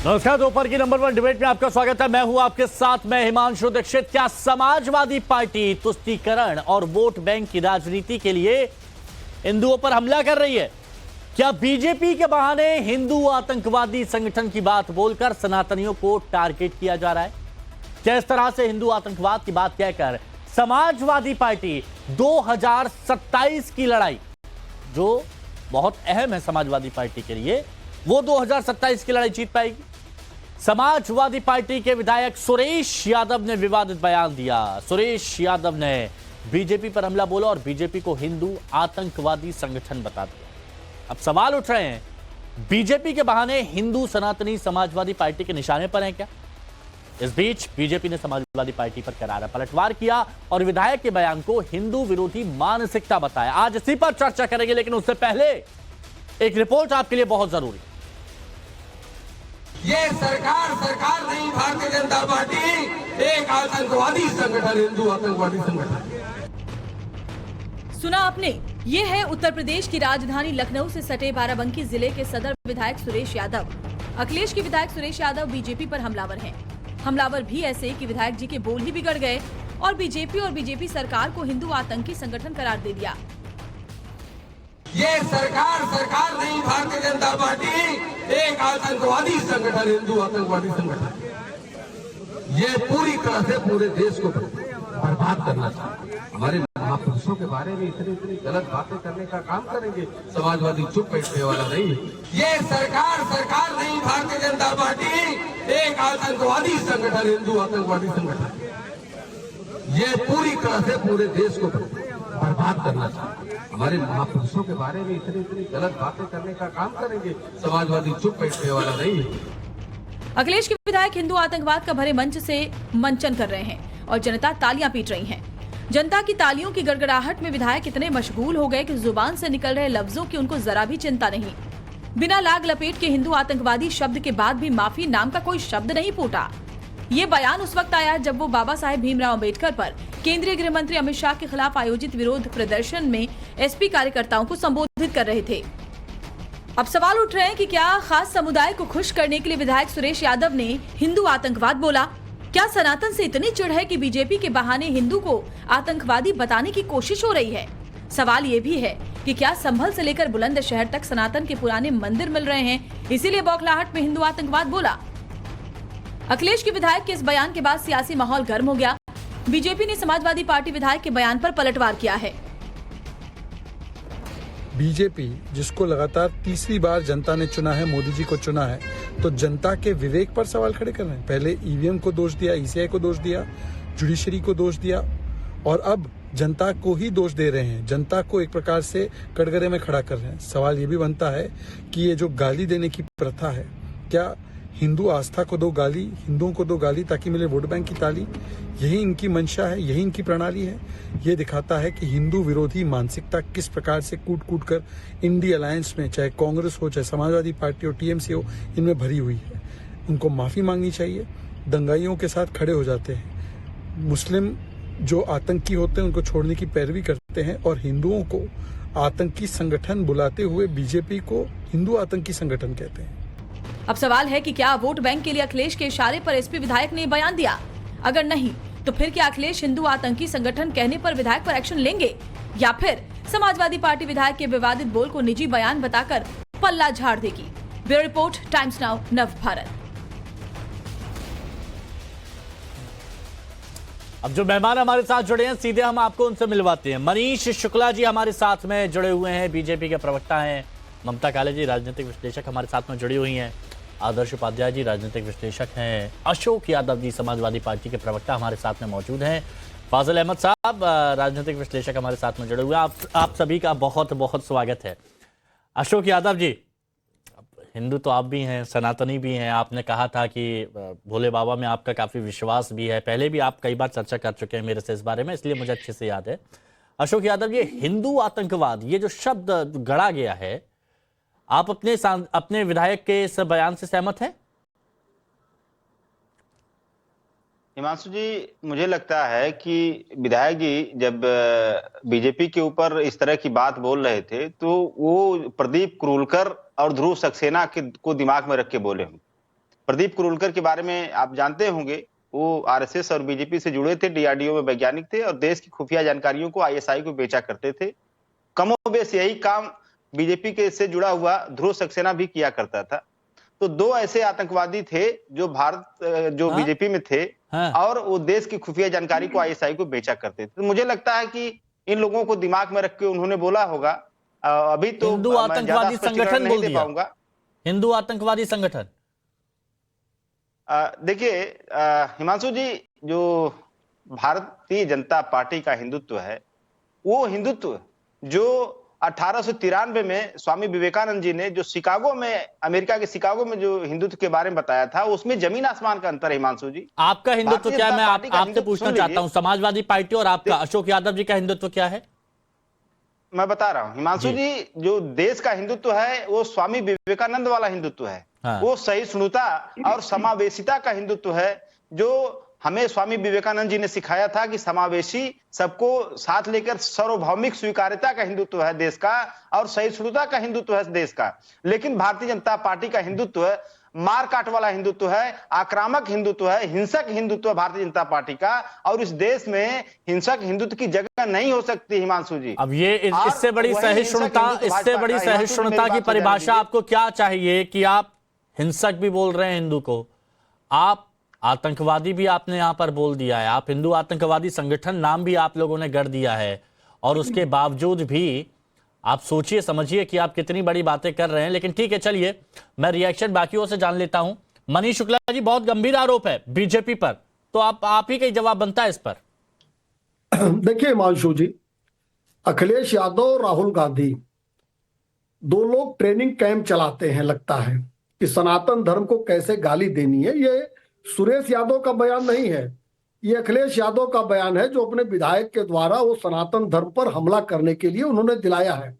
नमस्कार, दोपहर की नंबर 1 डिबेट में आपका स्वागत है। मैं हूं आपके साथ में हिमांशु दीक्षित। क्या समाजवादी पार्टी तुष्टीकरण और वोट बैंक की राजनीति के लिए हिंदुओं पर हमला कर रही है? क्या बीजेपी के बहाने हिंदू आतंकवादी संगठन की बात बोलकर सनातनियों को टारगेट किया जा रहा है? क्या इस तरह से हिंदू आतंकवाद की बात कहकर समाजवादी पार्टी 2027 की लड़ाई, जो बहुत अहम है समाजवादी पार्टी के लिए, वो 2027 की लड़ाई जीत पाएगी? समाजवादी पार्टी के विधायक सुरेश यादव ने विवादित बयान दिया। सुरेश यादव ने बीजेपी पर हमला बोला और बीजेपी को हिंदू आतंकवादी संगठन बता दिया। अब सवाल उठ रहे हैं, बीजेपी के बहाने हिंदू सनातनी समाजवादी पार्टी के निशाने पर हैं क्या? इस बीच बीजेपी ने समाजवादी पार्टी पर करारा पलटवार किया और विधायक के बयान को हिंदू विरोधी मानसिकता बताया। आज इसी पर चर्चा करेंगे, लेकिन उससे पहले एक रिपोर्ट आपके लिए बहुत जरूरी। ये सरकार नहीं, भारतीय जनता पार्टी एक आतंकवादी संगठन, हिंदू आतंकवादी संगठन। सुना आपने, ये है उत्तर प्रदेश की राजधानी लखनऊ से सटे बाराबंकी जिले के सदर विधायक सुरेश यादव। अखिलेश के विधायक सुरेश यादव बीजेपी पर हमलावर हैं। हमलावर भी ऐसे कि विधायक जी के बोल ही बिगड़ गए और बीजेपी सरकार को हिंदू आतंकी संगठन करार दे दिया। ये सरकार नहीं, भारतीय जनता पार्टी एक आतंकवादी संगठन, हिंदू आतंकवादी संगठन। ये पूरी तरह से पूरे देश को बर्बाद करना चाहते हैं। हमारे महापुरुषों के बारे में इतनी गलत बातें करने का काम करेंगे। समाजवादी चुप बैठने वाला नहीं। ये सरकार नहीं, भारतीय जनता पार्टी एक आतंकवादी संगठन, हिंदू आतंकवादी संगठन। ये पूरी तरह से पूरे देश को बर्बाद करना चाहते हैं। हमारे महापुरुषों के बारे में इतनी गलत बातें करने का काम करेंगे। समाजवादी चुप बैठने वाला नहीं। अखिलेश के विधायक हिंदू आतंकवाद का भरे मंच से मंचन कर रहे हैं और जनता तालियां पीट रही है। जनता की तालियों की गड़गड़ाहट में विधायक इतने मशगूल हो गए कि जुबान से निकल रहे लफ्जों की उनको जरा भी चिंता नहीं। बिना लाग लपेट के हिंदू आतंकवादी शब्द के बाद भी माफी नाम का कोई शब्द नहीं फूटा। ये बयान उस वक्त आया जब वो बाबा साहेब भीमराव अंबेडकर पर केंद्रीय गृह मंत्री अमित शाह के खिलाफ आयोजित विरोध प्रदर्शन में एसपी कार्यकर्ताओं को संबोधित कर रहे थे। अब सवाल उठ रहे हैं कि क्या खास समुदाय को खुश करने के लिए विधायक सुरेश यादव ने हिंदू आतंकवाद बोला? क्या सनातन से इतनी चिढ़ है कि बीजेपी के बहाने हिंदू को आतंकवादी बताने की कोशिश हो रही है? सवाल ये भी है कि क्या संभल से लेकर बुलंदशहर तक सनातन के पुराने मंदिर मिल रहे हैं, इसीलिए बौखलाहट में हिंदू आतंकवाद बोला? अखिलेश के विधायक के इस बयान के बाद सियासी माहौल गर्म हो गया। बीजेपी ने समाजवादी पार्टी विधायक के बयान पर पलटवार किया है। बीजेपी जिसको लगातार तीसरी बार जनता ने चुना है, मोदी जी को चुना है, तो जनता के विवेक पर सवाल खड़े कर रहे हैं। पहले ईवीएम को दोष दिया, ईसीआई को दोष दिया, जुडिशरी को दोष दिया और अब जनता को ही दोष दे रहे हैं। जनता को एक प्रकार से कटघरे में खड़ा कर रहे हैं। सवाल ये भी बनता है कि ये जो गाली देने की प्रथा है, क्या हिंदू आस्था को दो गाली, हिंदुओं को दो गाली ताकि मिले वोट बैंक की ताली? यही इनकी मंशा है, यही इनकी प्रणाली है। ये दिखाता है कि हिंदू विरोधी मानसिकता किस प्रकार से कूट कूट कर इंडिया अलायंस में, चाहे कांग्रेस हो, चाहे समाजवादी पार्टी हो, टीएमसी हो, इनमें भरी हुई है। उनको माफी मांगनी चाहिए। दंगाइयों के साथ खड़े हो जाते हैं, मुस्लिम जो आतंकी होते हैं उनको छोड़ने की पैरवी करते हैं और हिंदुओं को आतंकी संगठन बुलाते हुए बीजेपी को हिंदू आतंकी संगठन कहते हैं। अब सवाल है कि क्या वोट बैंक के लिए अखिलेश के इशारे पर एसपी विधायक ने बयान दिया? अगर नहीं, तो फिर क्या अखिलेश हिंदू आतंकी संगठन कहने पर विधायक पर एक्शन लेंगे या फिर समाजवादी पार्टी विधायक के विवादित बोल को निजी बयान बताकर पल्ला झाड़ देगी? ब्यूरो रिपोर्ट, टाइम्स नाउ, नव भारत। अब जो मेहमान हमारे साथ जुड़े हैं, सीधे हम आपको उनसे मिलवाते हैं। मनीष शुक्ला जी हमारे साथ में जुड़े हुए हैं, बीजेपी के प्रवक्ता हैं। ममता काले जी राजनीतिक विश्लेषक हमारे साथ में जुड़ी हुई हैं। आदर्श उपाध्याय जी राजनीतिक विश्लेषक हैं। अशोक यादव जी समाजवादी पार्टी के प्रवक्ता हमारे साथ में मौजूद हैं। फाजिल अहमद साहब राजनीतिक विश्लेषक हमारे सात में जुड़े हुए हैं। आप सभी का बहुत बहुत स्वागत है। अशोक यादव जी, हिंदू तो आप भी हैं, सनातनी भी हैं। आपने कहा था कि भोले बाबा में आपका काफ़ी विश्वास भी है। पहले भी आप कई बार चर्चा कर चुके हैं मेरे से इस बारे में, इसलिए मुझे अच्छे से याद है। अशोक यादव, ये हिंदू आतंकवाद, ये जो शब्द गढ़ा गया है, आप अपने विधायक के इस बयान से सहमत हैं? हिमांशु जी, मुझे लगता है कि विधायक जी जब बीजेपी के ऊपर इस तरह की बात बोल रहे थे तो वो प्रदीप क्रूलकर और ध्रुव सक्सेना को दिमाग में रख के बोले हों। प्रदीप कुरुलकर के बारे में आप जानते होंगे। वो आरएसएस और बीजेपी से जुड़े थे, डीआरडीओ में वैज्ञानिक थे और देश की खुफिया जानकारियों को आईएसआई को बेचा करते थे। कमोबेश यही काम बीजेपी के से जुड़ा हुआ ध्रुव सक्सेना भी किया करता था। तो दो ऐसे आतंकवादी थे जो बीजेपी में थे और वो देश की खुफिया जानकारी को आईएसआई को बेचा करते थे। तो मुझे लगता है कि इन लोगों को दिमाग में रख के उन्होंने बोला होगा। अभी तो हिंदू आतंकवादी संगठन बोल दिया, पाऊंगा हिंदू आतंकवादी संगठन। देखिए हिमांशु जी, जो भारतीय जनता पार्टी का हिंदुत्व है, वो हिंदुत्व जो 1893 में स्वामी विवेकानंद जी ने जो शिकागो में, अमेरिका के शिकागो में जो हिंदुत्व के बारे में बताया था, उसमें जमीन आसमान का अंतर है। हिमांशु जी, आपका हिंदुत्व क्या है? मैं आपसे पूछना चाहता हूं, समाजवादी पार्टी और आपका अशोक यादव जी का हिंदुत्व क्या है? मैं बता रहा हूं हिमांशु जी, जो देश का हिंदुत्व है वो स्वामी विवेकानंद वाला हिंदुत्व है। वो सहिष्णुता और समावेशिता का हिंदुत्व है, जो हमें स्वामी विवेकानंद जी ने सिखाया था कि समावेशी, सबको साथ लेकर सार्वभौमिक स्वीकार्यता का हिंदुत्व है देश का और सहिष्णुता का हिंदुत्व है देश का। लेकिन भारतीय जनता पार्टी का हिंदुत्व मार काट वाला हिंदुत्व है, आक्रामक हिंदुत्व है, हिंसक हिंदुत्व है भारतीय जनता पार्टी का। और इस देश में हिंसक हिंदुत्व की जगह नहीं हो सकती हिमांशु जी। अब ये इससे बड़ी सहिष्णुता की परिभाषा आपको क्या चाहिए कि आप हिंसक भी बोल रहे हैं हिंदू को, आप आतंकवादी भी आपने यहां पर बोल दिया है, आप हिंदू आतंकवादी संगठन नाम भी आप लोगों ने गढ़ दिया है, और उसके बावजूद भी आप सोचिए समझिए कि आप कितनी बड़ी बातें कर रहे हैं। लेकिन ठीक है, चलिए मैं रिएक्शन बाकियों से जान लेता हूं। मनीष शुक्ला जी, बहुत गंभीर आरोप है बीजेपी पर, तो आप ही का जवाब बनता है इस पर। देखिए हिमांशु जी, अखिलेश यादव और राहुल गांधी दो लोग ट्रेनिंग कैंप चलाते हैं, लगता है कि सनातन धर्म को कैसे गाली देनी है। ये सुरेश यादव का बयान नहीं है, ये अखिलेश यादव का बयान है, जो अपने विधायक के द्वारा वो सनातन धर्म पर हमला करने के लिए उन्होंने दिलाया है।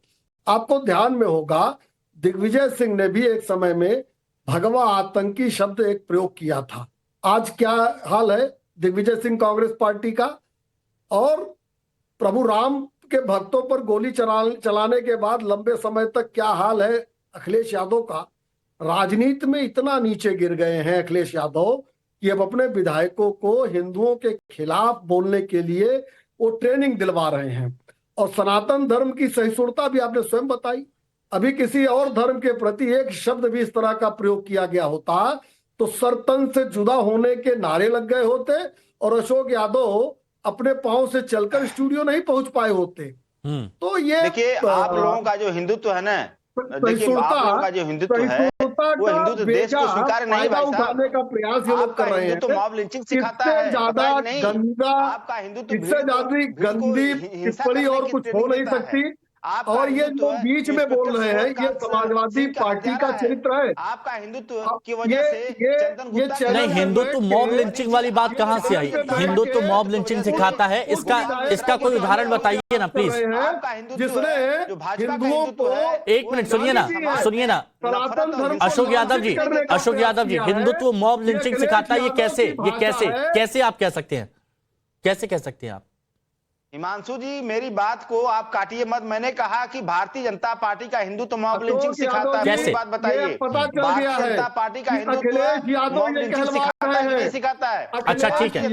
आपको ध्यान में होगा, दिग्विजय सिंह ने भी एक समय में भगवा आतंकी शब्द एक प्रयोग किया था। आज क्या हाल है दिग्विजय सिंह कांग्रेस पार्टी का? और प्रभु राम के भक्तों पर गोली चलाने के बाद लंबे समय तक क्या हाल है अखिलेश यादव का? राजनीति में इतना नीचे गिर गए हैं अखिलेश यादव कि अब अपने विधायकों को हिंदुओं के खिलाफ बोलने के लिए वो ट्रेनिंग दिलवा रहे हैं। और सनातन धर्म की सहिष्णुता भी आपने स्वयं बताई। अभी किसी और धर्म के प्रति एक शब्द भी इस तरह का प्रयोग किया गया होता तो सरतन से जुदा होने के नारे लग गए होते और अशोक यादव अपने पांव से चलकर स्टूडियो नहीं पहुंच पाए होते। तो ये देखिए, आप लोगों का जो हिंदुत्व है ना, देखिए आप लोगों का जो हिंदुत्व है वो हिंदुत्व देश को स्वीकार नहीं, भाई साहब का प्रयास ये लोग कर रहे हैं। तो मॉब लिंचिंग सिखाता है, ज्यादा गंदा, आपका हिंदुत्व इससे ज्यादा गंदी टिप्पणी और कुछ हो नहीं सकती। और ये जो बीच में बोल रहे हैं, ये समाजवादी पार्टी का चरित्र है। आपका हिंदुत्व की वजह से नहीं, हिंदुत्व मॉब लिंचिंग वाली बात कहां से आई? हिंदुत्व मॉब लिंचिंग सिखाता है, इसका कोई उदाहरण बताइए ना प्लीज। जिसने हिंदुओं को, एक मिनट सुनिए ना अशोक यादव जी, हिंदुत्व मॉब लिंचिंग सिखाता है, ये कैसे आप कह सकते हैं? कैसे कह सकते हैं आप? हिमांशु जी, मेरी बात को आप काटिए मत। मैंने कहा कि भारतीय जनता पार्टी का हिंदुत्व मॉब लिंचिंग सिखाता है। कैसे? बात बताइए। भारतीय जनता पार्टी का हिंदुत्व मॉब लिंचिंग सिखाता है, नहीं सिखाता है? अच्छा ठीक है,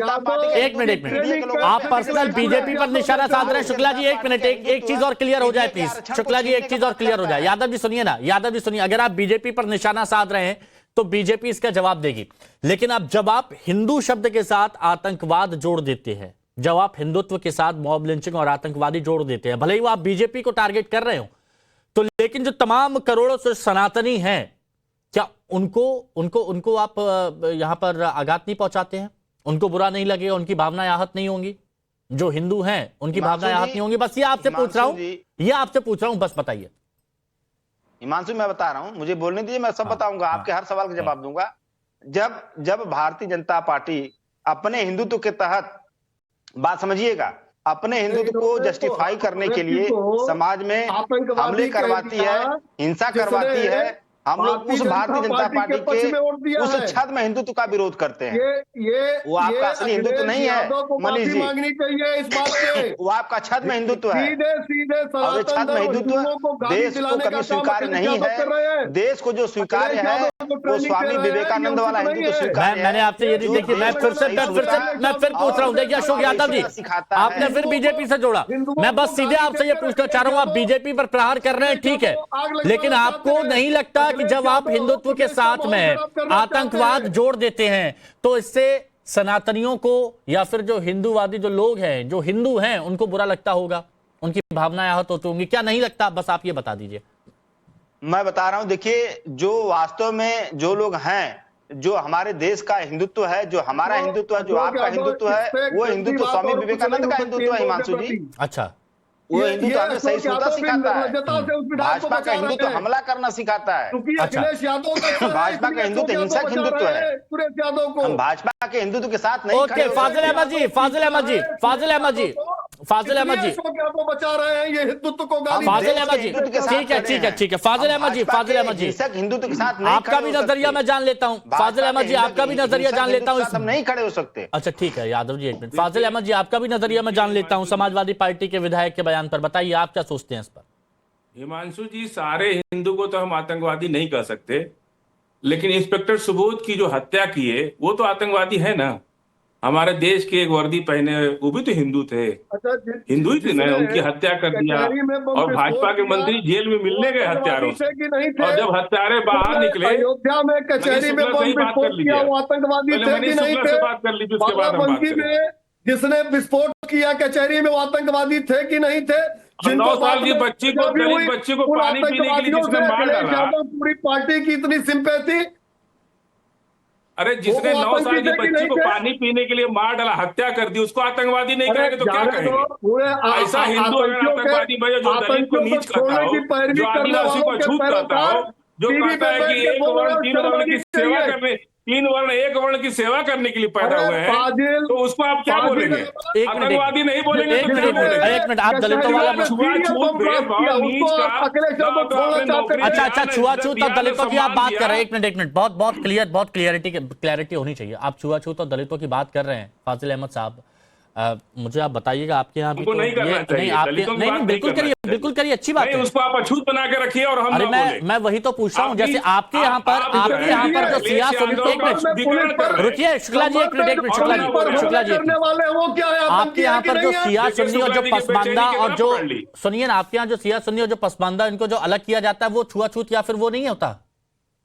एक मिनट आप पर्सनल बीजेपी पर निशाना साध रहे हैं। शुक्ला जी एक मिनट, एक चीज और क्लियर हो जाए प्लीज। शुक्ला जी एक चीज और क्लियर हो जाए। यादव जी सुनिए ना, यादव जी सुनिए, अगर आप बीजेपी पर निशाना साध रहे हैं तो बीजेपी इसका जवाब देगी। लेकिन अब जब आप हिंदू शब्द के साथ आतंकवाद जोड़ देते हैं, जब आप हिंदुत्व के साथ मॉब लिंचिंग और आतंकवादी जोड़ देते हैं, भले ही वो आप बीजेपी को टारगेट कर रहे हो, तो लेकिन जो तमाम करोड़ों से सनातनी हैं, क्या उनको आप यहां पर आघात नहीं पहुंचाते हैं? उनको बुरा नहीं लगेगा? उनकी भावनाएं आहत नहीं होंगी? जो हिंदू हैं उनकी भावनाएं आहत नहीं होंगी? बस ये आपसे पूछ रहा हूं, बस बताइए। हिमांशु, मैं बता रहा हूं, मुझे बोलने दीजिए, मैं सब बताऊंगा, आपके हर सवाल का जवाब दूंगा। जब भारतीय जनता पार्टी अपने हिंदुत्व के तहत, बात समझिएगा, अपने हिंदुत्व को जस्टिफाई करने के लिए समाज में हमले करवाती है, हिंसा करवाती है, हम लोग उस भारतीय जनता पार्टी के उस छद में हिंदुत्व का विरोध करते हैं। वो आपका असली हिंदुत्व नहीं है मनीष जी, मांगनी चाहिए इस बात पे। वो आपका छद में हिंदुत्व है, सीधे और छद में हिंदुत्व देश को कभी स्वीकार्य नहीं है। देश को जो स्वीकार्य है वो स्वामी विवेकानंद वाला हिंदुत्व स्वीकार्य है। मैंने आपसे ये देखिए, मैं फिर पूछ रहा हूँ, देखिए अशोक यादव जी, आपने फिर बीजेपी से जोड़ा। मैं बस सीधे आपसे ये पूछना चाह रहा हूँ, आप बीजेपी पर प्रहार कर रहे हैं, ठीक है, लेकिन आपको नहीं लगता कि जब आप हिंदुत्व के साथ में आतंकवाद जोड़ देते हैं तो इससे सनातनियों को या फिर जो हिंदूवादी जो लोग हैं, जो हिंदू हैं, उनको बुरा लगता होगा, उनकी भावनाएं आहत होती होंगी? क्या नहीं लगता? बस आप ये बता दीजिए। मैं बता रहा हूं, देखिए जो वास्तव में जो लोग हैं, जो हमारे देश का हिंदुत्व है, जो हमारा हिंदुत्व है, जो आपका हिंदुत्व है, वो हिंदुत्व स्वामी विवेकानंद का हिंदुत्व है हिमांशु जी। अच्छा, वो हिंदुत्व हमें सहिष्णुता सिखाता है। भाजपा का हिंदुत्व हमला करना सिखाता है। भाजपा का हिंदुत्व हिंसक हिंदुत्व है। हम भाजपा के हिंदुत्व के साथ नहीं खड़े। ओके, फाजिल अहमद जी बचा रहे हैं ये हिंदुत्व को गाली। फाजिल अहमद जी, ठीक है फाजिल अहमद जी, हिंसक हिंदुत्व के साथ आपका भी नजरिया मैं जान लेता हूँ। फाजिल अहमद जी, आपका भी नजरिया जान लेता हूँ। हम नहीं खड़े हो सकते। अच्छा ठीक है यादव जी, एक मिनट। फाजिल अहमद जी, आपका भी नजरिया मैं जान लेता हूँ समाजवादी पार्टी के विधायक के बयान पर। बताइए आप क्या सोचते हैं इस पर? हिमांशु जी, सारे हिंदू को तो हम आतंकवादी नहीं कह सकते, लेकिन इंस्पेक्टर सुबोध की जो हत्या की है वो तो आतंकवादी है ना। हमारे देश के एक वर्दी पहने वो भी तो हिंदू थे, हिंदू ही थे ना, उनकी हत्या कर दिया। और भाजपा के मंत्री जेल में मिलने गए हत्यारों से, और जब हत्यारे बाहर निकले, अयोध्या में कचहरी में बम विस्फोट किया, वो आतंकवादी थे कि नहीं थे? बात कर लीजिए, उसके बाद हम बात बाराबंकी करेंगे। में जिसने विस्फोट किया कचहरी में, वो आतंकवादी थे कि नहीं थे? 9 साल की बच्ची को, दलित बच्ची को पानी पीने के लिए जिसने मार डाला, पूरी पार्टी की इतनी सिंपैथी। अरे जिसने 9 साल की बच्ची को पानी पीने के लिए मार डाला, हत्या कर दी, उसको आतंकवादी नहीं कहेंगे तो क्या कहेंगे? ऐसा हिंदू अगर आतंकवादी भैया जो दलित को नीच कहता हो, जो आदिवासी को अछूत कहता हो, जो कहता है कि एक वर्ण तीन वर्ण की सेवा करने, 3 वर्ण 1 वर्ण की सेवा करने के लिए पैदा हुए हैं, तो उसको आप क्या बोलेंगे? आतंकवादी नहीं बोलेंगे तो क्या बोलेंगे? एक मिनट, आप दलितों वाला अच्छा छुआछूत और दलितों की आप बात कर रहे हैं। एक मिनट, बहुत क्लियरिटी होनी चाहिए। आप छुआछूत और दलितों की बात कर रहे हैं फाजिल अहमद साहब, मुझे आप बताइएगा आपके यहाँ भी तो नहीं बिल्कुल करिए, अच्छी बात है। उसको आप अछूत बना के रखिए और हम मैं वही तो पूछ रहा हूँ। जैसे आपके यहाँ पर जो सिया सुन्नी, रुकिए शुक्ला जी, एक मिनट शुक्ला जी, आपके यहाँ पर जो सिया सुन्नी और जो पसमानदा और जो, सुनिए ना, आपके यहाँ जो सिया सुन्नी और जो पसमानदा, इनको जो अलग किया जाता है, वो छुआछूत या फिर वो नहीं होता?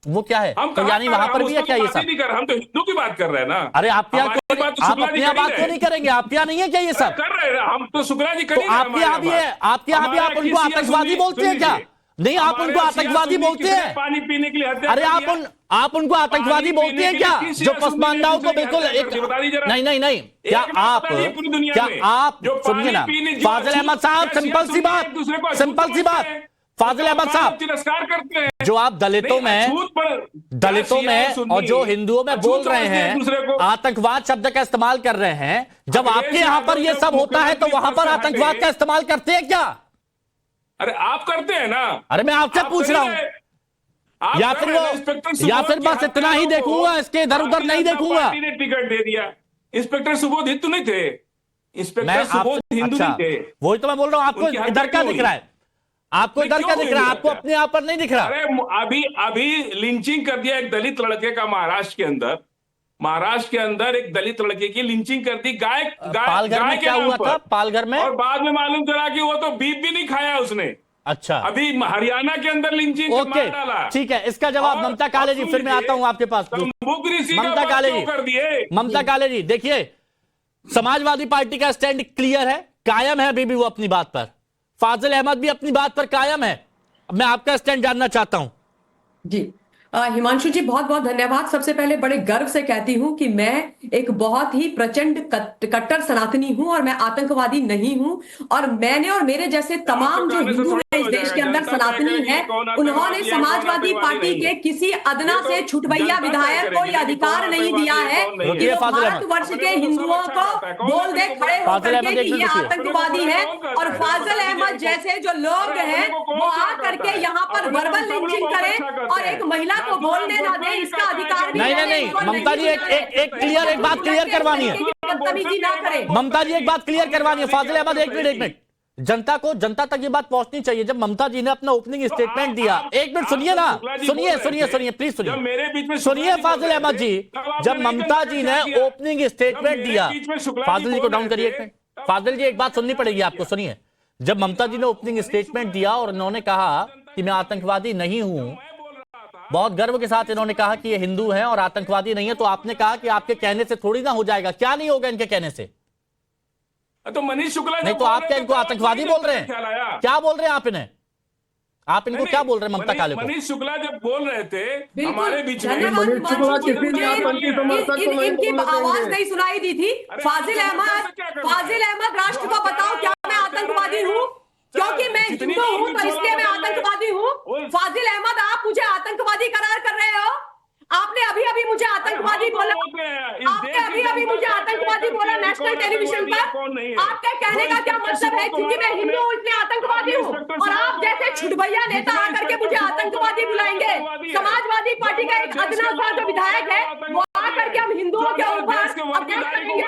वो क्या है? तो यानी वहां पर भी है क्या ये सब? हम तो हिंदू की बात कर रहे हैं ना। अरे आपके यहाँ आप अपनी यहाँ बात क्यों नहीं करेंगे? आपके यहाँ नहीं है क्या ये सब? कर रहे हैं हम तो, शुक्ला जी तो आपके यहाँ भी है, आपके यहाँ भी आप उनको आतंकवादी बोलते हैं क्या? नहीं, आप उनको आतंकवादी बोलते हैं? पानी पीने के लिए हत्या। अरे आप उनको आतंकवादी बोलते हैं क्या? जो पसमानदाओं को बिल्कुल नहीं, क्या आप सुनिए ना फाजिल अहमद साहब, सिंपल सी बात फाजिल अहमद साहब, तिरस्कार करते हैं जो आप दलितों में और जो हिंदुओं में बोल रहे हैं, आतंकवाद शब्द का इस्तेमाल कर रहे हैं, जब आपके यहाँ पर ये सब होता है तो वहां पर आतंकवाद का इस्तेमाल करते हैं क्या? अरे आप करते हैं ना। अरे मैं आपसे पूछ रहा हूं, या फिर बस इतना ही देखूंगा, इसके इधर उधर नहीं देखूंगा। टिकट दे दिया। इंस्पेक्टर सुबोध हिंदू नहीं थे, इंस्पेक्टर सुबोध हिंदू नहीं थे। वही तो मैं बोल रहा हूं, आपको इधर क्या दिख रहा है? आपको इधर क्या दिख रहा है? आपको अपने आप पर नहीं दिख रहा? अरे अभी लिंचिंग कर दिया एक दलित लड़के का महाराष्ट्र के अंदर एक दलित लड़के की लिंचिंग कर दी पालघर में। क्या हुआ था पालघर में? और बाद में मालूम चला कि वो तो बीफ भी नहीं खाया उसने। अच्छा, अभी हरियाणा के अंदर लिंचिंग मार डाला। ठीक है, इसका जवाब ममता काले जी, फिर मैं आता हूं आपके पास। ममता काले जी, देखिए समाजवादी पार्टी का स्टैंड क्लियर है, कायम है अभी भी वो अपनी बात पर। फाजिल अहमद भी अपनी बात पर कायम है। मैं आपका स्टैंड जानना चाहता हूं। जी, हिमांशु जी बहुत बहुत धन्यवाद। सबसे पहले बड़े गर्व से कहती हूं कि मैं एक बहुत ही प्रचंड कट्टर सनातनी हूं और मैं आतंकवादी नहीं हूं। और मैंने और मेरे जैसे तमाम जो हिंदू हैं इस देश के अंदर सनातनी हैं, उन्होंने समाजवादी पार्टी के किसी अदना से छुटभैया विधायक को यह अधिकार नहीं दिया है कि भारतवर्ष के हिंदुओं को बोल दे खड़े होकर के कि ये आतंकवादी है। और फाजिल अहमद जैसे जो लोग हैं वो आ करके यहाँ पर वर्बल लिंचिंग करें और एक महिला को बोलने ना दे, इसका अधिकार भी नहीं, ममता जी एक बात क्लियर करवानी है। बदतमीजी ना करें। ममता जी एक बात क्लियर करवानी है। फाजिल अहमद एक मिनट, जनता तक ये बात पहुंचनी चाहिए। जब ममता जी ने अपना ओपनिंग स्टेटमेंट दिया, एक मिनट सुनिए ना, सुनिए प्लीज सुनिए, मेरे बीच में सुनिए फाजिल अहमद जी, जब ममता जी ने ओपनिंग स्टेटमेंट दिया, फाजिल जी को डाउन करिए एक मिनट। फाजिल जी एक बात सुननी पड़ेगी आपको, सुनिए। जब ममता जी ने ओपनिंग स्टेटमेंट दिया और उन्होंने कहा कि मैं आतंकवादी नहीं हूं, बहुत गर्व के साथ इन्होंने कहा कि ये हिंदू हैं और आतंकवादी नहीं है, तो आपने कहा कि आपके कहने से थोड़ी ना हो जाएगा। क्या नहीं होगा इनके कहने से? तो मनीष शुक्ला नहीं तो आप क्या इनको आतंकवादी बोल रहे हैं? क्या बोल रहे हैं आप इन्हें? आप इनको क्या बोल रहे हैं ममता काले को? मनीष शुक्ला जब बोल रहे थे हमारे बीच में, मनीष शुक्ला किसी भी आतंकी समर्थक को नहीं इनकी बोलने आवाज देंगे। नहीं सुनाई दी थी। फाजिल अहमद राष्ट्र को बताओ क्या मैं आतंकवादी हूँ? क्योंकि मैं हिंदू हूँ तो इसलिए मैं आतंकवादी हूँ। फाजिल अहमद आप मुझे आतंकवादी करार कर रहे हो। आपने अभी मुझे आतंकवादी बोला, आपने अभी मुझे आतंकवादी बोला नेशनल टेलीविजन पर। आपके कहने का क्या मतलब है? क्योंकि मैं हिंदू हूँ इसलिए आतंकवादी हूँ, और आप जैसे छुटभैया नेता आकर के मुझे आतंकवादी बुलाएंगे। समाजवादी पार्टी का एक अदना सा जो विधायक है वो आकर के हम हिंदुओं के ऊपर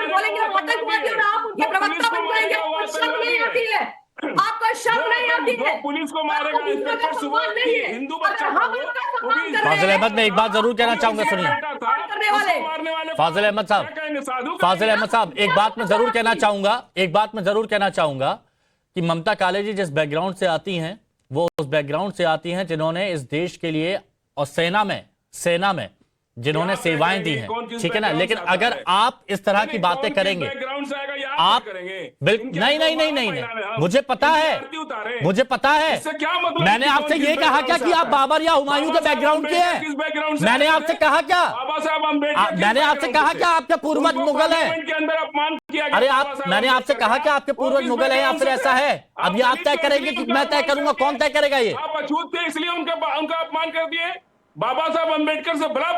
बोलेंगे आतंकवादी, और आप उनके प्रवक्ता बन जाएंगे। शर्म नहीं आती है आपको? शर्म नहीं आती है? पुलिस को मारेगा इंस्पेक्टर सुबह हिंदू बच्चा। फाजिल अहमद मैं एक बात जरूर कहना चाहूंगा, सुनिए फाजिल अहमद साहब, एक बात मैं जरूर कहना चाहूंगा कि ममता काले जी जिस बैकग्राउंड से आती हैं वो उस बैकग्राउंड से आती हैं जिन्होंने इस देश के लिए और सेना में जिन्होंने सेवाएं दी हैं, ठीक है ना। लेकिन अगर आप इस तरह की बातें करेंगे, आप बिल्कुल नहीं, मुझे पता है, मैंने आपसे ये कहा क्या कि आप बाबर या हुमायूं के बैकग्राउंड के हैं? मैंने आपसे कहा क्या? मैंने आपसे कहा क्या आपके पूर्वज मुगल हैं? अरे मैंने आपसे कहा क्या आपके पूर्वज मुगल हैं या फिर ऐसा है? अब ये आप तय करेंगे कि मैं तय करूंगा? कौन तय करेगा? ये आप अछूत थे इसलिए उनका अपमान कर दिए। बाबा साहब अम्बेडकर से बड़ा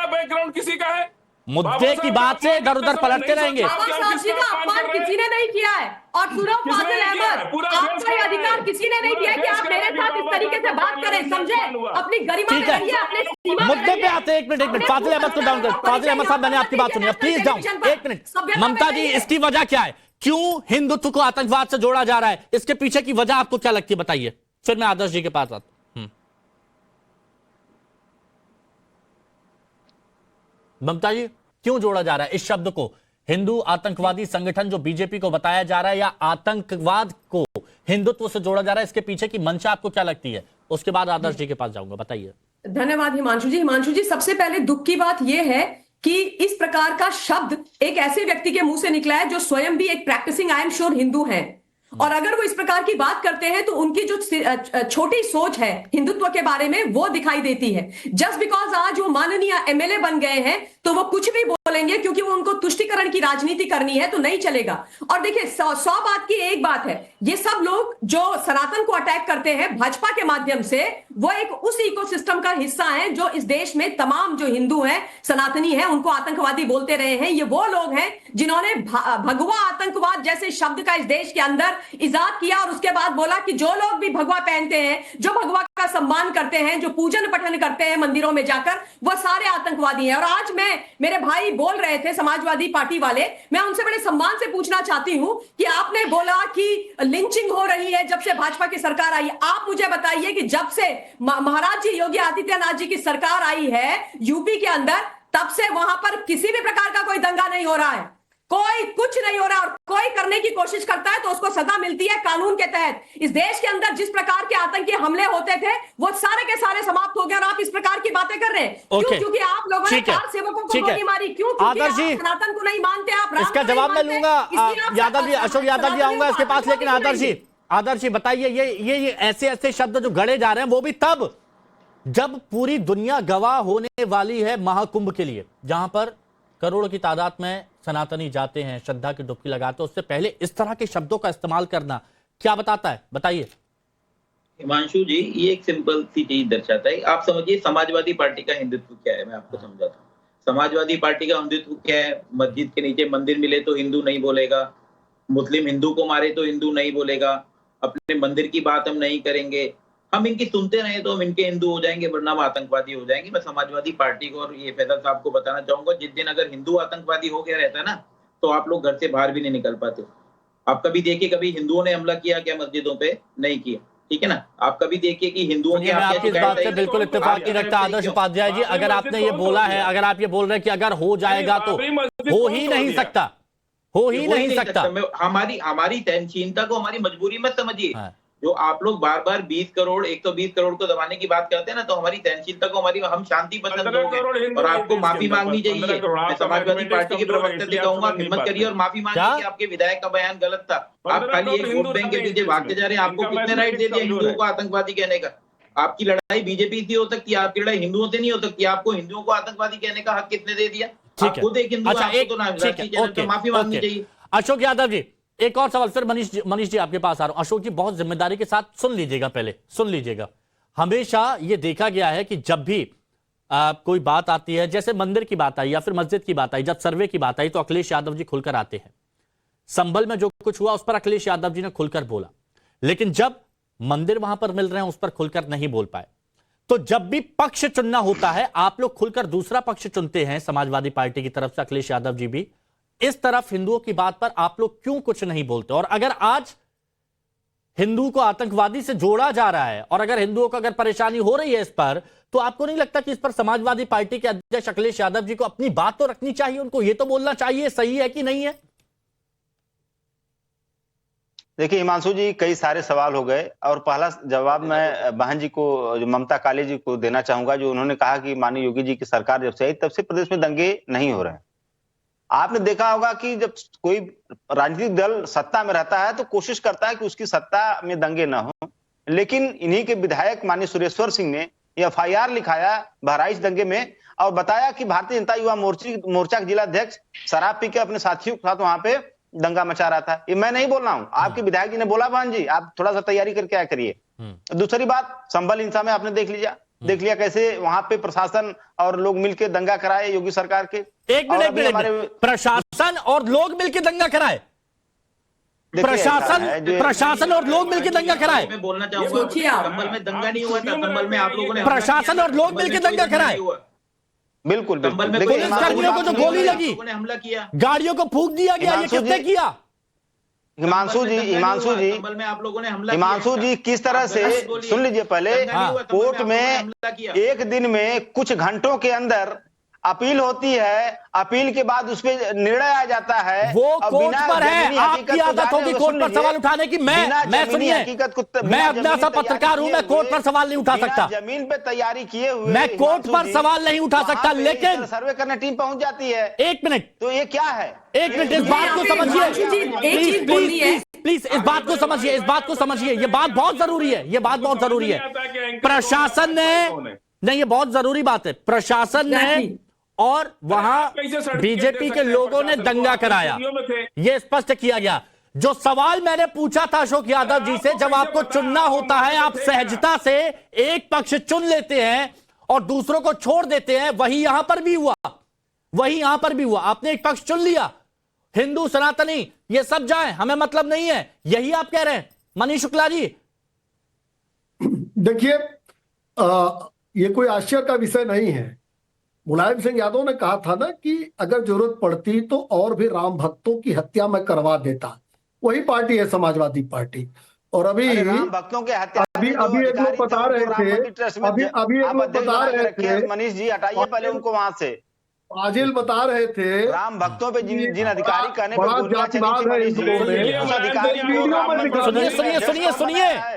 बैकग्राउंड किसी का है? मुद्दे की बात से इधर उधर पलटते रहेंगे। बाबा साहब जी का अपमान किसी ने नहीं किया है। और सुनो फाजिल अहमद, आपको ये अधिकार किसी ने नहीं दिया कि आप मेरे साथ इस तरीके से बात करें, समझे? अपनी गरिमा में रहिए, अपने सीमा में मुद्दे पे आते हैं। एक मिनट फाजिल अहमद को डाउन कर। फाजिल अहमद साहब मैंने आपकी बात सुनी, प्लीज डाउन। एक मिनट ममता जी, इसकी वजह क्या है? क्यों हिंदुत्व को आतंकवाद से जोड़ा जा रहा है? इसके पीछे की वजह आपको क्या लगती है, बताइए, फिर मैं आदर्श जी के पास आता। ममता जी क्यों जोड़ा जा रहा है इस शब्द को? हिंदू आतंकवादी संगठन जो बीजेपी को बताया जा रहा है, या आतंकवाद को हिंदुत्व से जोड़ा जा रहा है, इसके पीछे की मंशा आपको क्या लगती है? उसके बाद आदर्श जी के पास जाऊंगा, बताइए। धन्यवाद हिमांशु जी, सबसे पहले दुख की बात यह है कि इस प्रकार का शब्द एक ऐसे व्यक्ति के मुंह से निकला है जो स्वयं भी एक practising I am sure Hindu है। और अगर वो इस प्रकार की बात करते हैं तो उनकी जो छोटी सोच है हिंदुत्व के बारे में वो दिखाई देती है। जस्ट बिकॉज आज वो माननीय एमएलए बन गए हैं तो वो कुछ भी बोलेंगे क्योंकि वो उनको तुष्टीकरण की राजनीति करनी है, तो नहीं चलेगा। और देखिए 100 बात की एक बात है, ये सब लोग जो सनातन को अटैक करते हैं भाजपा के माध्यम से, वो एक उस इकोसिस्टम का हिस्सा है जो इस देश में तमाम जो हिंदू हैं, सनातनी हैं, उनको आतंकवादी बोलते रहे हैं। ये वो लोग हैं जिन्होंने भगवा आतंकवाद जैसे शब्द का इस देश के अंदर इजाद किया और उसके बाद बोला कि जो लोग भी भगवा पहनते हैं, जो भगवा का सम्मान करते हैं, जो पूजन पठन करते हैं मंदिरों में जाकर, वो सारे आतंकवादी हैं। और आज मेरे भाई बोल रहे थे समाजवादी पार्टी वाले, मैं उनसे बड़े सम्मान से पूछना चाहती हूं कि आपने बोला कि लिंचिंग हो रही है जब से भाजपा की सरकार आई। आप मुझे बताइए कि जब से महाराज जी योगी आदित्यनाथ जी की सरकार आई है यूपी के अंदर, तब से वहां पर किसी भी प्रकार का कोई दंगा नहीं हो रहा है, कोई कुछ नहीं हो रहा। और कोई करने की कोशिश करता है तो उसको सजा मिलती है कानून के तहत। इस देश के अंदर जिस प्रकार के आतंकी हमले होते थे वो सारे के सारे समाप्त हो गए और आप इस प्रकार की बातें कर रहे हैं। क्यों? क्योंकि आप लोगों ने 4 सेवकों को गोली मारी। क्यों? क्योंकि आप सनातन को नहीं मानते, आप इसका जवाब मैं लूंगा। यादव जी, अशोक यादव जी आऊंगा इसके पास, लेकिन आदर्श जी बताइए, ये ऐसे शब्द जो गढ़े जा रहे हैं वो भी तब जब पूरी दुनिया गवाह होने वाली है महाकुंभ के लिए, जहां पर करोड़ों की तादाद में सनातनी जाते हैं, श्रद्धा की डुबकी लगाते हैं, उससे पहले इस तरह के शब्दों का इस्तेमाल करना क्या बताता है, बताइए। हिमांशु जी, ये एक सिंपल सी चीज दर्शाता है। आप समझिए समाजवादी पार्टी का हिंदुत्व क्या है, मैं आपको समझाता हूँ। समाजवादी पार्टी का हिंदुत्व क्या है? मस्जिद के नीचे मंदिर मिले तो हिंदू नहीं बोलेगा, मुस्लिम हिंदू को मारे तो हिंदू नहीं बोलेगा, अपने मंदिर की बात हम नहीं करेंगे, हम इनकी सुनते रहे तो हम इनके हिंदू हो जाएंगे वरना हम आतंकवादी हो जाएंगे। मैं समाजवादी पार्टी को और ये फैसल साहब को बताना चाहूंगा, जिस दिन अगर हिंदू आतंकवादी हो गया रहता ना तो आप लोग घर से बाहर भी नहीं निकल पाते। आप कभी देखिए, कभी हिंदुओं ने हमला किया क्या मस्जिदों पे? नहीं किया, ठीक है ना। आप कभी देखिए कि हिंदुओं की आपकी इस बात से बिल्कुल इत्तेफाक नहीं रखता आदर्श उपाध्याय जी। अगर आपने ये बोला है, अगर आप ये बोल रहे हैं कि अगर हो जाएगा तो हो ही नहीं सकता, हो ही नहीं सकता। हमारी सहनशीलता को हमारी मजबूरी मत समझिए। जो आप लोग बार बार 20 करोड़ 120 करोड़ को दबाने की बात करते हैं ना, तो हमारी सहनशीलता को हम शांति पसंद लोग हैं और आपको माफी मांगनी चाहिए। मैं समाजवादी पार्टी के प्रवक्ता से कहूंगा, हिम्मत करिए और माफी मांगिए कि आपके विधायक का बयान गलत था। आप खाली एक वोट बैंक के पीछे भागते जा रहे हैं। आपको कितने राइट दे दिया हिंदुओं को आतंकवादी कहने का? आपकी लड़ाई बीजेपी से हो सकती है, आपकी लड़ाई हिंदुओं से नहीं हो सकती। आपको हिंदुओं को आतंकवादी कहने का हक कितने दे दिया? आप खुद एक हिंदू, आपको माफी मांगनी चाहिए। अशोक यादव जी, एक और सवाल फिर मनीष जी आपके पास आ रहा हूं। अशोक जी, बहुत जिम्मेदारी के साथ सुन लीजिएगा, पहले सुन लीजिएगा। हमेशा ये देखा गया है कि जब भी कोई बात आती है, जैसे मंदिर की बात आई या फिर मस्जिद की बात आई, जब सर्वे की बात आई तो अखिलेश यादव जी खुलकर आते हैं। संभल में जो कुछ हुआ उस पर अखिलेश यादव जी ने खुलकर बोला, लेकिन जब मंदिर वहां पर मिल रहे हैं उस पर खुलकर नहीं बोल पाए। तो जब भी पक्ष चुनना होता है, आप लोग खुलकर दूसरा पक्ष चुनते हैं, समाजवादी पार्टी की तरफ से अखिलेश यादव जी भी। इस तरफ हिंदुओं की बात पर आप लोग क्यों कुछ नहीं बोलते? और अगर आज हिंदू को आतंकवादी से जोड़ा जा रहा है और अगर हिंदुओं को अगर परेशानी हो रही है इस पर, तो आपको नहीं लगता कि इस पर समाजवादी पार्टी के अध्यक्ष अखिलेश यादव जी को अपनी बात तो रखनी चाहिए? उनको यह तो बोलना चाहिए सही है कि नहीं है। देखिए हिमांशु जी, कई सारे सवाल हो गए और पहला जवाब मैं बहन जी को, जो ममता काली जी को देना चाहूंगा, जो उन्होंने कहा कि माननीय योगी जी की सरकार जब से आई तब से प्रदेश में दंगे नहीं हो रहे हैं। आपने देखा होगा कि जब कोई राजनीतिक दल सत्ता में रहता है तो कोशिश करता है कि उसकी सत्ता में दंगे ना हो, लेकिन इन्हीं के विधायक माननीय सुरेश्वर सिंह ने एफआईआर लिखाया बहराइच दंगे में और बताया कि भारतीय जनता युवा मोर्चा के जिला अध्यक्ष शराब पी के अपने साथियों के साथ वहां पे दंगा मचा रहा था। ये मैं नहीं बोल रहा हूं, आपके विधायक जी ने बोला। बहन जी, आप थोड़ा सा तैयारी करके आया करिए। दूसरी बात, संभल हिंसा में आपने देख लिया कैसे वहां पे प्रशासन और लोग मिलकर दंगा कराए योगी सरकार के। एक मिनट, प्रशासन और लोग मिलकर दंगा कराए? प्रशासन और लोग मिलकर दंगा कराए? मैं बोलना चाहूंगा, संभल में दंगा नहीं हुआ था, संभल में आप लोगों ने प्रशासन और लोग मिलकर दंगा कराए? बिल्कुल बिल्कुल। पुलिसकर्मियों को जो गोली लगी, हमला किया, गाड़ियों को फूंक दिया गया, ये किसने किया? हिमांशु जी किस तरह से, सुन लीजिए पहले, कोर्ट में एक दिन में कुछ घंटों के अंदर अपील होती है, अपील के बाद उस पर निर्णय आ जाता है। वो कोर्ट पर है, आपकी आदत होगी कोर्ट पर सवाल उठाने की। मैं सुनिए, मैं अपना सा पत्रकार हूं, मैं कोर्ट पर सवाल नहीं उठा सकता, जमीन पे तैयारी किए हुए मैं कोर्ट पर सवाल नहीं उठा सकता, लेकिन सर्वे करने टीम पहुंच जाती है। एक मिनट, तो ये क्या है? एक मिनट, इस बात को समझिए प्लीज, इस बात को समझिए, इस बात को समझिए। ये बात बहुत जरूरी है, ये बात बहुत जरूरी है। प्रशासन ने, नहीं ये बहुत जरूरी बात है, प्रशासन ने और वहां बीजेपी के लोगों ने दंगा कराया, यह स्पष्ट किया गया। जो सवाल मैंने पूछा था अशोक यादव जी से, जब आपको चुनना होता है आप सहजता से एक पक्ष चुन लेते हैं और दूसरों को छोड़ देते हैं, वही यहां पर भी हुआ, वही यहां पर भी हुआ। आपने एक पक्ष चुन लिया, हिंदू सनातनी ये सब जाए, हमें मतलब नहीं है, यही आप कह रहे हैं मनीष शुक्ला जी? देखिए, ये कोई आश्चर्य का विषय नहीं है। मुलायम सिंह यादव ने कहा था ना कि अगर जरूरत पड़ती तो और भी राम भक्तों की हत्या मैं करवा देता। वही पार्टी है समाजवादी पार्टी। और अभी राम भक्तों के हत्या अभी एक लोग बता रहे थे, अभी एक लोग बता रहे थे, मनीष जी हटाइए पहले उनको वहां से। फाजिल बता रहे थे राम भक्तों पे जिन अधिकारी कहने बड़ा जातिवाद है इन लोगों में।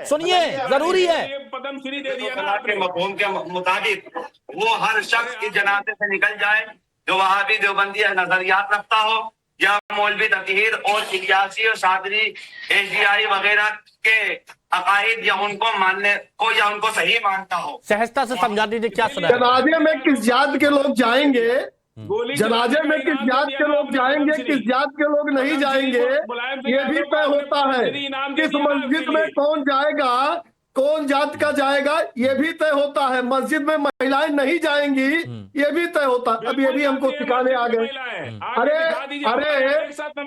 सुनिए, जरूरी है। पद्मश्री दे दिया के मफहूम के मुताबिक वो हर शख्स की जनाजे से निकल जाए जो वहां भी देवबंदी नजरियात रखता हो या मौलवी तकहीर और इलियासी और सादरी एसडीआई वगैरह के अकायद या उनको मानने को या उनको सही मानता हो। सहजता से समझा दीजिए क्या सुना। जनाजे में किस जात के लोग जाएंगे, जनाजे में किस जात के लोग जाएंगे, किस जात के लोग नहीं जाएंगे, ये भी तय होता है। किस मस्जिद में कौन जाएगा, कौन जात का जाएगा, ये भी तय होता है। मस्जिद में महिलाएं नहीं जाएंगी, ये भी तय होता है। अब ये भी हमको सिखाने आ गए। अरे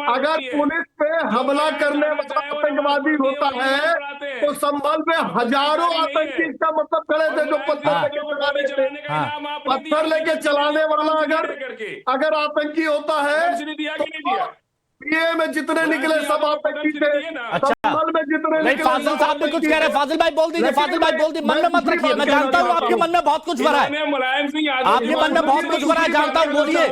अगर पुलिस पे हमला करने वाला आतंकवादी होता है तो संभल में हजारों आतंकी, इसका मतलब खड़े थे जो पत्थर लेके चलाने वाला अगर आतंकी होता है ये में जितने निकले सब आतंकी थे। संभल में जितने नहीं, फाजिल साहब भी कुछ कह रहे हैं। फाजिल भाई बोल दीजिए, फाजिल भाई बोल दीजिए, मन में मत रखिए। मैं जानता हूँ आपके मन में बहुत कुछ भरा है, आपके मन में बहुत कुछ भरा है, जानता हूँ, बोलिए।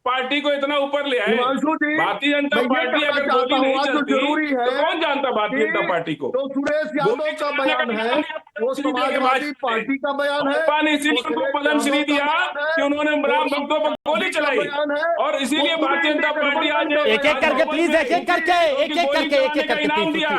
पार्टी को इतना ऊपर ले आए भारतीय जनता पार्टी, अगर गोली नहीं चलती तो कौन जानता भारतीय जनता पार्टी को। तो सुरेश यादव का बयान है, वो समाजवादी पार्टी का बयान है, इसीलिए उनको पद्मश्री दिया कि उन्होंने राम भक्तों पर गोली चलाई, और इसीलिए भारतीय जनता पार्टी आज एक एक करके प्लीज, एक एक करके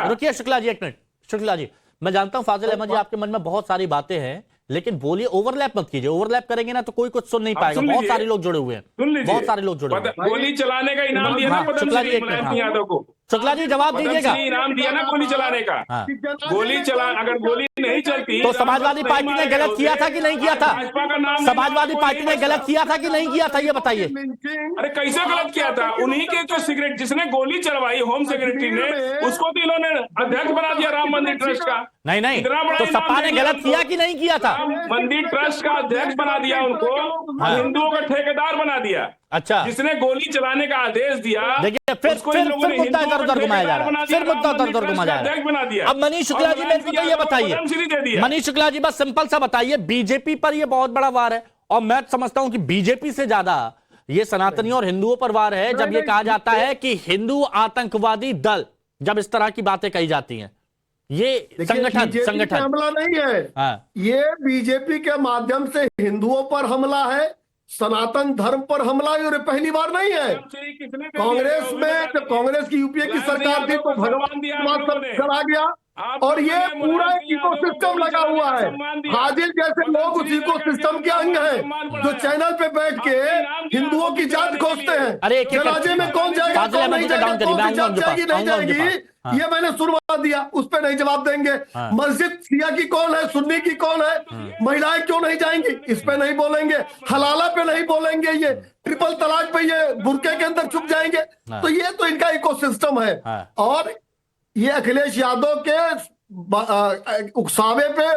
रुकिए। शुक्ला जी एक मिनट। शुक्ला जी, मैं जानता हूं फाजिल अहमद जी आपके मन में बहुत सारी बातें हैं, लेकिन बोलिए, ओवरलैप मत कीजिए। ओवरलैप करेंगे ना तो कोई कुछ सुन नहीं पाएगा। बहुत सारे लोग जुड़े हुए हैं, बहुत सारे लोग जुड़े हुए हैं। गोली चलाने का इनाम दिया ना पद्मश्री मुलायम सिंह यादव को। शुक्ला जी जवाब दीजिएगा। इनाम दिया ना गोली चलाने का। गोली चला, अगर गोली नहीं चलती तो समाजवादी पार्टी ने गलत किया था कि नहीं किया था? समाजवादी पार्टी ने गलत किया था कि नहीं किया था, ये बताइए। अरे कैसे गलत किया था? उन्हीं के जो सिगरेट, जिसने गोली चलवाई होम सेक्रेटरी ने, उसको तो इन्होंने अध्यक्ष बना दिया राम मंदिर ट्रस्ट का। नहीं, तो सपा ने गलत किया कि नहीं किया था? मंदिर ट्रस्ट का अध्यक्ष बना दिया उनको, हिंदुओं का ठेकेदार बना दिया। अच्छा, जिसने गोली चलाने का आदेश दिया, देखिए फिर मुद्दा इधर-उधर घुमाया जा रहा है, फिर मुद्दा इधर-उधर घुमाया जा रहा है। अब मनीष शुक्ला जी मेरे को ये बताइए, मनीष शुक्ला जी बस सिंपल सा बताइए, बीजेपी पर ये बहुत बड़ा वार है, और मैं समझता हूं कि बीजेपी से ज्यादा ये सनातनियों और हिंदुओं पर वार है जब ये कहा जाता है कि हिंदू आतंकवादी दल, जब इस तरह की बातें कही जाती हैं। ये संगठन हमला नहीं है, ये बीजेपी के माध्यम से हिंदुओं पर हमला है, सनातन धर्म पर हमला, और पहली बार नहीं है। कांग्रेस में जब कांग्रेस की यूपीए की सरकार थी तो भगवान चला गया, और ये पूरा इकोसिस्टम लगा हुआ है। हाजिर जैसे लोग उस इकोसिस्टम के अंग हैं, जो चैनल पे बैठ के हिंदुओं की जात खोजते हैं। जनाजे में कौन जाएगा, कौन नहीं जाएगा, कौन सी जात जाएगी नहीं जाएगी, ये मैंने सुनवा दिया, उस पर नहीं जवाब देंगे। मस्जिद शिया की कौन है, सुन्नी की कौन है, महिलाएं क्यों नहीं जाएंगी, इस पे नहीं बोलेंगे। हलाला पे नहीं बोलेंगे, ये ट्रिपल तलाक पे ये बुरके के अंदर छुप जाएंगे। तो ये तो इनका इकोसिस्टम है। और ये अखिलेश यादव के उकसावे पे,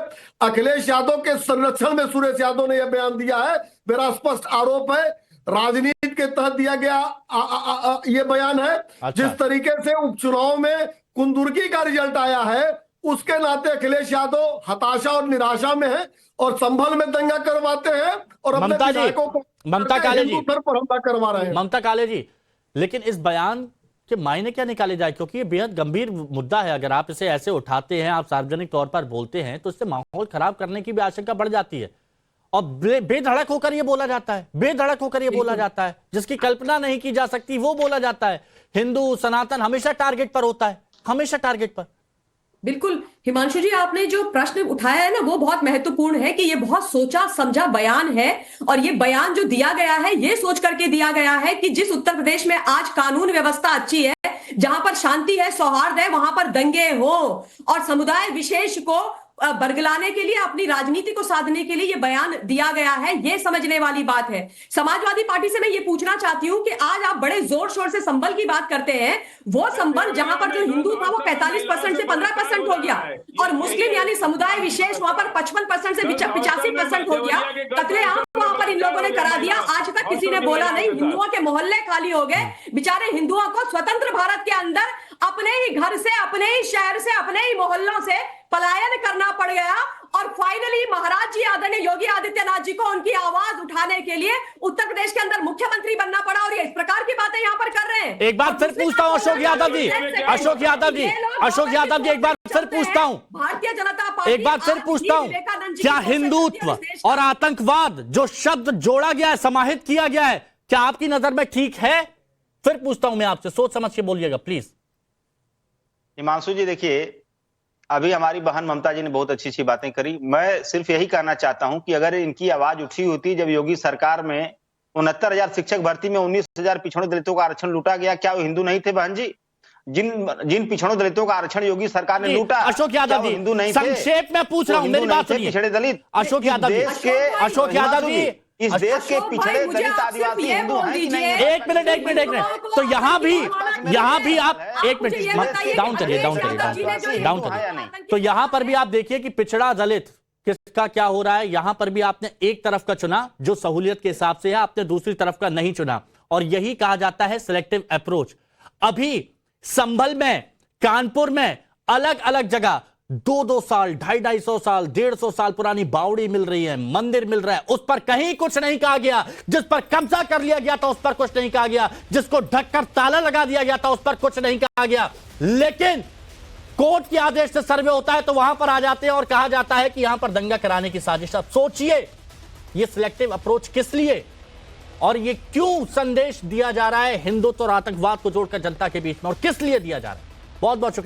अखिलेश यादव के संरक्षण में सुरेश यादव ने यह बयान दिया है। मेरा स्पष्ट आरोप है, राजनीति के तहत दिया गया ये बयान है। अच्छा। जिस तरीके से उपचुनाव में कुंदुर्गी का रिजल्ट आया है, उसके नाते अखिलेश यादव हताशा और निराशा में है, और संभल में दंगा करवाते हैं और अपने विधायकों को ममता काले जी पर हमला करवा रहे हैं। ममता काले जी, लेकिन इस बयान के मायने क्या निकाले जाए, क्योंकि ये बेहद गंभीर मुद्दा है। अगर आप इसे ऐसे उठाते हैं, आप सार्वजनिक तौर पर बोलते हैं, तो इससे माहौल खराब करने की भी आशंका बढ़ जाती है, और बेधड़क होकर ये बोला जाता है, बेधड़क होकर ये बोला जाता है, जिसकी कल्पना नहीं की जा सकती वो बोला जाता है। हिंदू सनातन हमेशा टारगेट पर होता है, हमेशा टारगेट पर। बिल्कुल हिमांशु जी, आपने जो प्रश्न उठाया है ना, वो बहुत महत्वपूर्ण है कि ये बहुत सोचा समझा बयान है, और ये बयान जो दिया गया है ये सोच करके दिया गया है कि जिस उत्तर प्रदेश में आज कानून व्यवस्था अच्छी है, जहां पर शांति है, सौहार्द है, वहां पर दंगे हो, और समुदाय विशेष को बरगलाने के लिए, अपनी राजनीति को साधने के लिए ये बयान दिया गया है, ये समझने वाली बात है। समाजवादी पार्टी से मैं ये पूछना चाहती हूं कि आज आप बड़े जोर शोर से संबल की बात करते हैं, वो संबल जहां पर जो हिंदू था वो 45% से 15% हो गया, और मुस्लिम यानी समुदाय विशेष वहां पर 55% से 85% हो गया। कत्लेआम वहां पर इन लोगों ने करा दिया, आज तक किसी ने बोला नहीं। हिंदुओं के मोहल्ले खाली हो गए, बेचारे हिंदुओं को स्वतंत्र भारत के अंदर अपने ही घर से, अपने ही शहर से, अपने ही मोहल्लों से पलायन करना पड़ गया, और फाइनली महाराज जी आदरणीय योगी आदित्यनाथ जी को उनकी आवाज उठाने के लिए उत्तर प्रदेश के अंदर मुख्यमंत्री बनना पड़ा, और ये इस प्रकार की बातें यहाँ पर कर रहे हैं। एक बार फिर पूछता हूँ अशोक यादव जी, अशोक यादव जी, एक बार फिर पूछता हूँ, भारतीय जनता पार्टी, एक बार फिर पूछता हूँ, क्या हिंदुत्व और आतंकवाद जो शब्द जोड़ा गया है, समाहित किया गया है, क्या आपकी नजर में ठीक है? फिर पूछता हूं मैं आपसे, सोच समझ के बोलिएगा प्लीज। हिमांशु जी देखिए, अभी हमारी बहन ममता जी ने बहुत अच्छी अच्छी बातें करी। मैं सिर्फ यही कहना चाहता हूं कि अगर इनकी आवाज उठी होती जब योगी सरकार में 69,000 शिक्षक भर्ती में 19,000 पिछड़ों दलितों का आरक्षण लूटा गया, क्या वो हिंदू नहीं थे बहन जी? जिन पिछड़ों दलितों का आरक्षण योगी सरकार ने लूटा, अशोक यादव जी, हिंदू नहीं थे? संक्षेप में पूछ रहा हूं, मेरी बात सुनिए। पिछड़े दलित अशोक यादव जी, अशोक यादव जी, इस देश के पिछड़े दलित आदिवासी हिंदू हैं कि नहीं? एक मिनट। तो यहां भी आप एक मिनट डाउन करिए। तो यहां पर भी आप देखिए कि पिछड़ा दलित किसका क्या हो रहा है। यहां पर भी आपने एक तरफ का चुना जो सहूलियत के हिसाब से है, आपने दूसरी तरफ का नहीं चुना, और यही कहा जाता है सिलेक्टिव अप्रोच। अभी संभल में, कानपुर में, अलग अलग जगह 2-2 साल, 250 साल, 150 साल पुरानी बावड़ी मिल रही है, मंदिर मिल रहा है, उस पर कहीं कुछ नहीं कहा गया। जिस पर कब्जा कर लिया गया था उस पर कुछ नहीं कहा गया, जिसको ढककर ताला लगा दिया गया था उस पर कुछ नहीं कहा गया। लेकिन कोर्ट के आदेश से सर्वे होता है तो वहां पर आ जाते हैं और कहा जाता है कि यहां पर दंगा कराने की साजिश। अब सोचिए ये सिलेक्टिव अप्रोच किस लिए और ये क्यों संदेश दिया जा रहा है हिंदुत्व और आतंकवाद को जोड़कर जनता के बीच में, और किस लिए दिया जा रहा है। बहुत बहुत शुक्रिया।